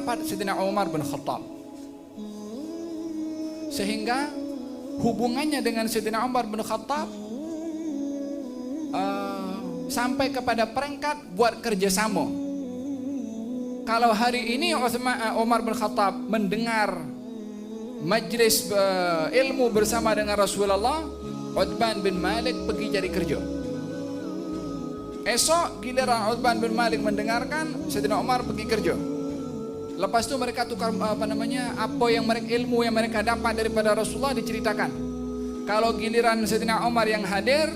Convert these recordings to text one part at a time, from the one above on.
pendapat Sayyidina Umar bin Khattab, sehingga hubungannya dengan Sayyidina Umar bin Khattab sampai kepada peringkat buat kerjasama. Kalau hari ini Umar bin Khattab mendengar majlis ilmu bersama dengan Rasulullah, Uthman bin Malik pergi cari kerja. Esok giliran Uthman bin Malik mendengarkan, Sayyidina Umar pergi kerja. Lepas itu mereka tukar apa yang mereka, ilmu yang mereka dapat daripada Rasulullah diceritakan. Kalau giliran Sayyidina Umar yang hadir,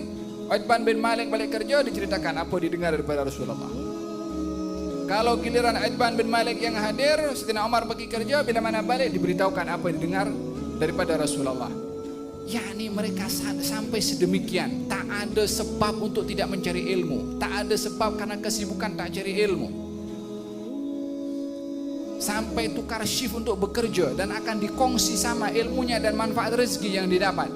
Uthman bin Malik balik kerja, diceritakan apa didengar daripada Rasulullah. Kalau giliran Uthman bin Malik yang hadir, Sayyidina Umar pergi kerja, bila mana balik diberitahukan apa yang didengar daripada Rasulullah. yakni mereka sampai sedemikian, tak ada sebab untuk tidak mencari ilmu, tak ada sebab karena kesibukan tak cari ilmu, sampai tukar shift untuk bekerja dan akan dikongsi sama ilmunya dan manfaat rezeki yang didapat,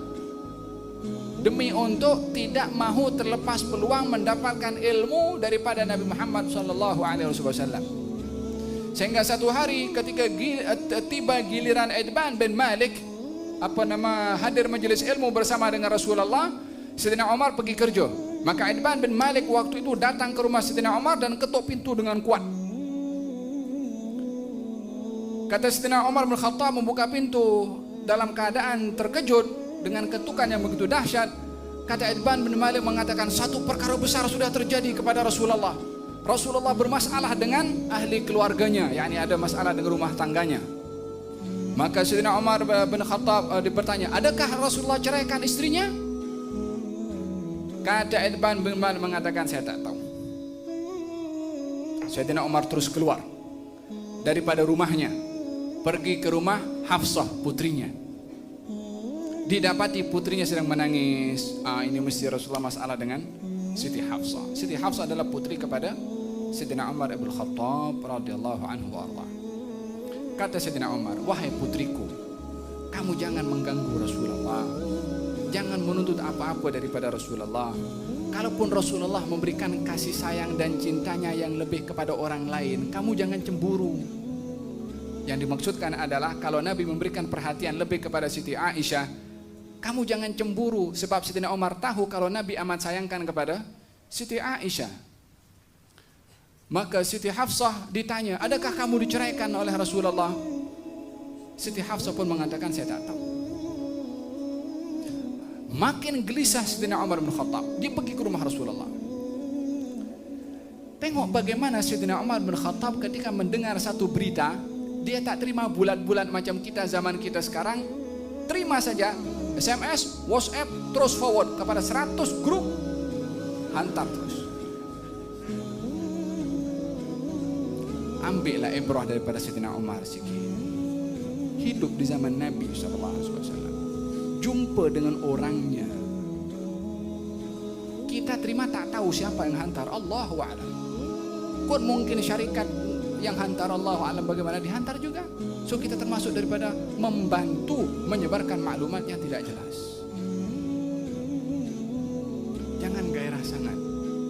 demi untuk tidak mahu terlepas peluang mendapatkan ilmu daripada Nabi Muhammad SAW. Sehingga satu hari ketika tiba giliran Uthman bin Malik hadir majelis ilmu bersama dengan Rasulullah, Sayyidina Umar pergi kerja. Maka Uthman bin Malik waktu itu datang ke rumah Sayyidina Umar dan ketuk pintu dengan kuat. Kata Sayyidina Umar bin Khattab membuka pintu dalam keadaan terkejut dengan ketukan yang begitu dahsyat. Kata Uthman bin Malik mengatakan, satu perkara besar sudah terjadi kepada Rasulullah. Rasulullah bermasalah dengan ahli keluarganya, yakni ada masalah dengan rumah tangganya. Maka Sayyidina Umar bin Khattab bertanya, adakah Rasulullah ceraikan istrinya? Kata Uthman bin Malik mengatakan, saya tak tahu. Sayyidina Umar terus keluar daripada rumahnya, pergi ke rumah Hafsah putrinya. Didapati putrinya sedang menangis. Ini mesti Rasulullah masalah dengan Siti Hafsah. Siti Hafsah adalah putri kepada Sayyidina Umar ibn Khattab radhiyallahu anhu warḍah. Kata Sayyidina Umar, wahai putriku, kamu jangan mengganggu Rasulullah, jangan menuntut apa-apa daripada Rasulullah. Kalaupun Rasulullah memberikan kasih sayang dan cintanya yang lebih kepada orang lain, kamu jangan cemburu. Yang dimaksudkan adalah kalau Nabi memberikan perhatian lebih kepada Siti Aisyah, kamu jangan cemburu, sebab Sayyidina Umar tahu kalau Nabi amat sayangkan kepada Siti Aisyah. Maka Siti Hafsah ditanya, adakah kamu diceraikan oleh Rasulullah? Siti Hafsah pun mengatakan, saya tak tahu. Makin gelisah Sayyidina Umar bin Khattab, dia pergi ke rumah Rasulullah. Tengok bagaimana Sayyidina Umar bin Khattab ketika mendengar satu berita, dia tak terima bulat-bulat macam kita zaman kita sekarang. Terima saja SMS, WhatsApp, terus forward kepada 100 grup, hantar terus. Ambillah ibrah daripada Sayyidina Umar sikit. Hidup di zaman Nabi SAW, jumpa dengan orangnya. Kita terima tak tahu siapa yang hantar, Allahu a'lam. Kot mungkin syarikat yang hantar, Allahu a'lam bagaimana dihantar juga. So kita termasuk daripada membantu menyebarkan maklumat yang tidak jelas. Jangan gairah sangat.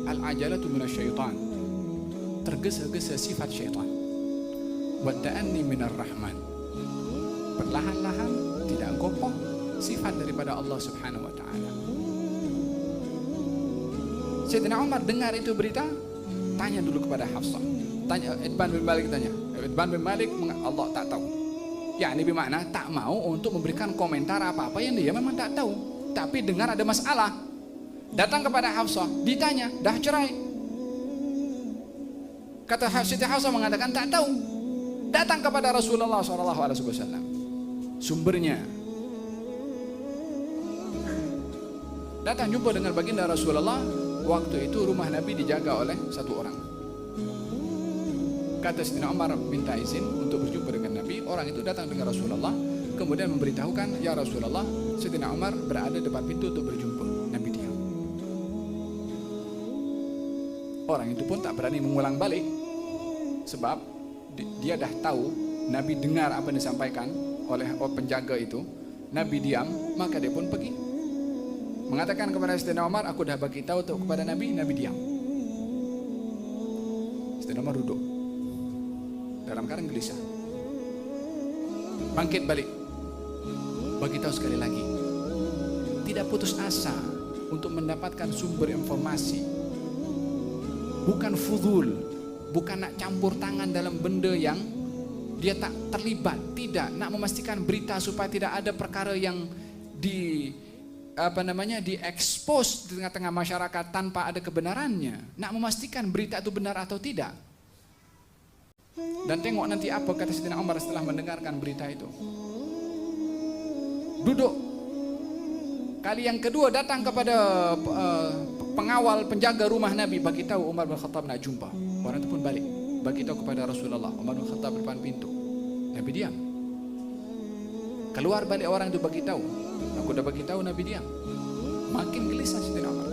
Al-ajalatu minasyaitan. Tergesa-gesa sifat syaitan. Wadda'anni minar rahman. Perlahan-lahan, tidak gopoh, sifat daripada Allah Subhanahu wa ta'ala. Sayyidina Umar dengar itu berita, tanya dulu kepada Hafsah. Tanya Uthman bin Malik, tanya. Uthman bin Malik, Allah tak tahu. Yakni bermakna tak mau untuk memberikan komentar apa-apa yang dia memang tak tahu. Tapi dengar ada masalah. Datang kepada Hafsah, ditanya, dah cerai? Kata Siti Hafsah mengatakan tak tahu. Datang kepada Rasulullah SAW. Sumbernya. Datang jumpa dengan baginda Rasulullah. Waktu itu rumah Nabi dijaga oleh satu orang. Kata Sayyidina Umar minta izin untuk berjumpa dengan Nabi. Orang itu datang dengan Rasulullah, kemudian memberitahukan, ya Rasulullah, Sayyidina Umar berada depan pintu untuk berjumpa. Nabi diam. Orang itu pun tak berani mengulang balik, sebab dia dah tahu Nabi dengar apa yang disampaikan oleh penjaga itu. Nabi diam, maka dia pun pergi mengatakan kepada Sayyidina Umar, aku dah bagi tahu kepada Nabi. Nabi diam. Sayyidina Umar duduk dalam keadaan gelisah. bangkit balik. Bagi tahu sekali lagi, tidak putus asa untuk mendapatkan sumber informasi. Bukan fudul, bukan nak campur tangan dalam benda yang dia tak terlibat. Tidak, nak memastikan berita supaya tidak ada perkara yang diekspos di tengah-tengah masyarakat tanpa ada kebenarannya. Nak memastikan berita itu benar atau tidak. Dan tengok nanti apa kata Sayyidina Umar setelah mendengarkan berita itu. Duduk. Kali yang kedua datang kepada pengawal penjaga rumah Nabi, bagi tahu Umar bin Khattab nak jumpa. Orang itu pun balik, bagi tahu kepada Rasulullah. Umar bin Khattab depan pintu. Nabi diam. Keluar balik orang itu bagi tahu. Aku dah bagi tahu, Nabi diam. Makin gelisah Sayyidina Umar.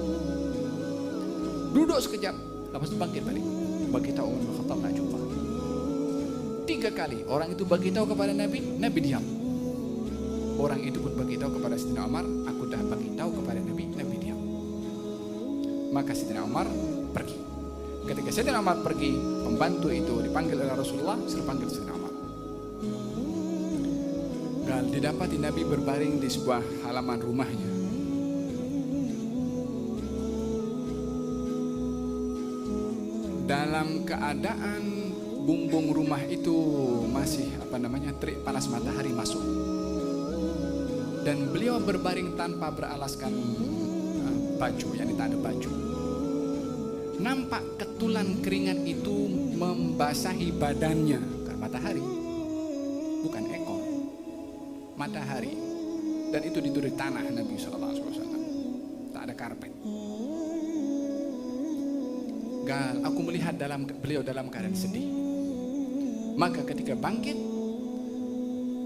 Duduk sekejap, lepas itu bangkit balik. Bagi tahu Umar bin Khattab nak jumpa. 3 kali orang itu bagi tahu kepada Nabi, Nabi diam. Orang itu pun bagi tahu kepada Sayyidina Umar, aku dah bagi tahu kepada Nabi, Nabi diam. Maka Sayyidina Umar pergi. Ketika Sayyidina Umar pergi, pembantu itu dipanggil oleh Rasulullah, suruh panggil Sayyidina Umar. Dan didapati Nabi berbaring di sebuah halaman rumahnya. Dalam keadaan bumbung rumah itu masih terik panas matahari masuk. Dan beliau berbaring tanpa beralaskan baju, yakni tak ada baju. Nampak ketulan keringat itu membasahi badannya karena matahari, bukan ekor, matahari. Dan itu tidur di tanah Nabi SAW, tak ada karpet. Gal, aku melihat beliau dalam keadaan sedih. Maka ketika bangkit,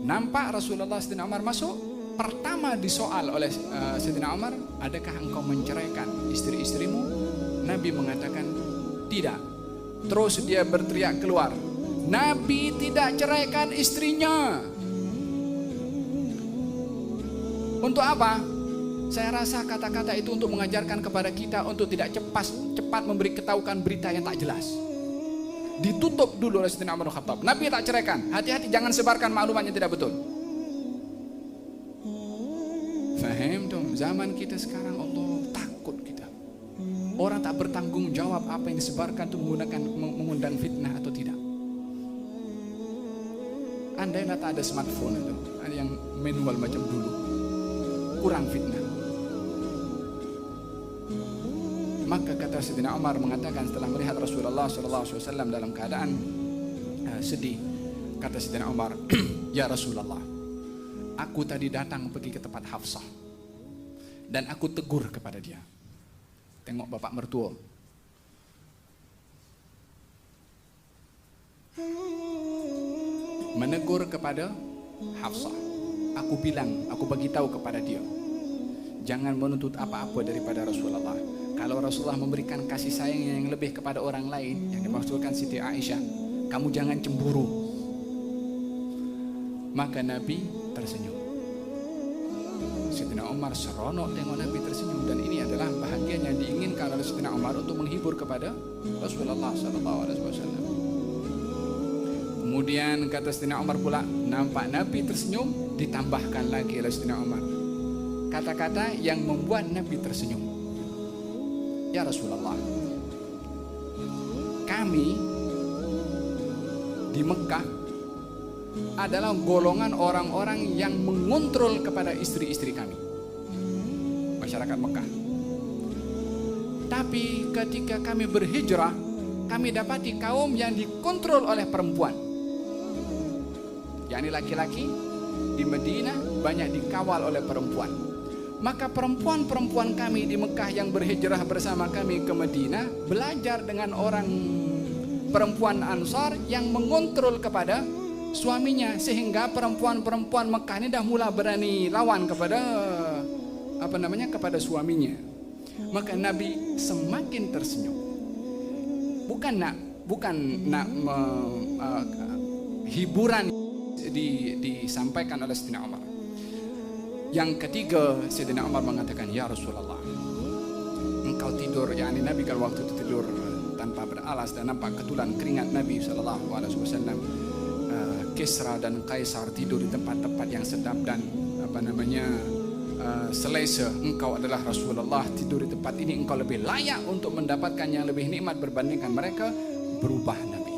nampak Rasulullah Sayyidina Umar masuk. Pertama disoal oleh Sayyidina Umar, adakah engkau menceraikan istri-istrimu? Nabi mengatakan tidak. Terus dia berteriak keluar, Nabi tidak ceraikan istrinya. Untuk apa? Saya rasa kata-kata itu untuk mengajarkan kepada kita untuk tidak cepat memberi ketahukan berita yang tak jelas. Ditutup dulu oleh Sayyidina Umar bin Khattab. Nabi tak ceraikan, hati-hati jangan sebarkan maklumat yang tidak betul. Faham dong, zaman kita sekarang Allah takut kita. Orang tak bertanggung jawab apa yang disebarkan itu mengundang fitnah atau tidak. Andailah tak ada smartphone itu, ada yang manual macam dulu, kurang fitnah. Maka kata Sayyidina Umar mengatakan setelah melihat Rasulullah SAW dalam keadaan sedih, kata Sayyidina Umar, ya Rasulullah, aku tadi datang pergi ke tempat Hafsah dan aku tegur kepada dia. Tengok bapak mertua. Menegur kepada Hafsah. Aku bilang, aku bagi tahu kepada dia, jangan menuntut apa-apa daripada Rasulullah. Kalau Rasulullah memberikan kasih sayang yang lebih kepada orang lain, yang dimaksudkan Siti Aisyah, kamu jangan cemburu. Maka Nabi tersenyum. Sayyidina Umar seronok tengok Nabi tersenyum, dan ini adalah bahagian yang diinginkan oleh Sayyidina Umar untuk menghibur kepada Rasulullah SAW. Kemudian kata Sayyidina Umar pula, nampak Nabi tersenyum, ditambahkan lagi oleh Sayyidina Umar kata-kata yang membuat Nabi tersenyum. Ya Rasulullah, kami di Mekah adalah golongan orang-orang yang mengontrol kepada istri-istri kami, masyarakat Mekah. Tapi ketika kami berhijrah, kami dapati kaum yang dikontrol oleh perempuan, yakni laki-laki di Madinah banyak dikawal oleh perempuan. Maka perempuan-perempuan kami di Mekah yang berhijrah bersama kami ke Madinah belajar dengan orang perempuan Ansar yang mengontrol kepada suaminya, sehingga perempuan-perempuan Mekah ini dah mula berani lawan kepada kepada suaminya. Maka Nabi semakin tersenyum. Bukan nak hiburan disampaikan oleh Sayyidina Umar. Yang ketiga, Sayyidina Umar mengatakan, ya Rasulullah, engkau tidur, yakni Nabi kalau waktu itu tidur tanpa beralas dan nampak ketulan keringat Nabi SAW, Kisra dan Kaisar tidur di tempat-tempat yang sedap dan selesa, engkau adalah Rasulullah, tidur di tempat ini engkau lebih layak untuk mendapatkan yang lebih nikmat berbandingkan mereka. Berubah Nabi.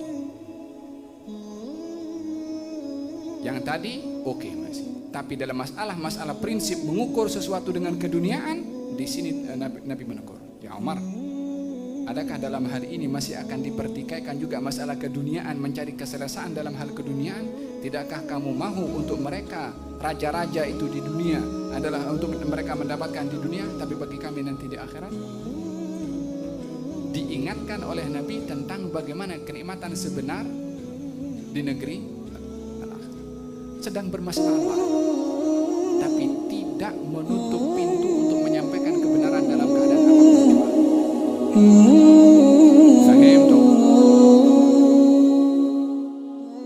Yang tadi oke masih, tapi dalam masalah prinsip mengukur sesuatu dengan keduniaan, di sini Nabi menegur, ya Umar, adakah dalam hal ini masih akan dipertikaikan juga masalah keduniaan, mencari keselesaan dalam hal keduniaan? Tidakkah kamu mahu untuk mereka raja-raja itu di dunia adalah untuk mereka mendapatkan di dunia, tapi bagi kami nanti di akhirat? Diingatkan oleh Nabi tentang bagaimana kenikmatan sebenar di negeri al-akhirat. Sedang bermasalah, tapi tidak menutup pintu untuk menyampaikan kebenaran dalam keadaan apapun juga.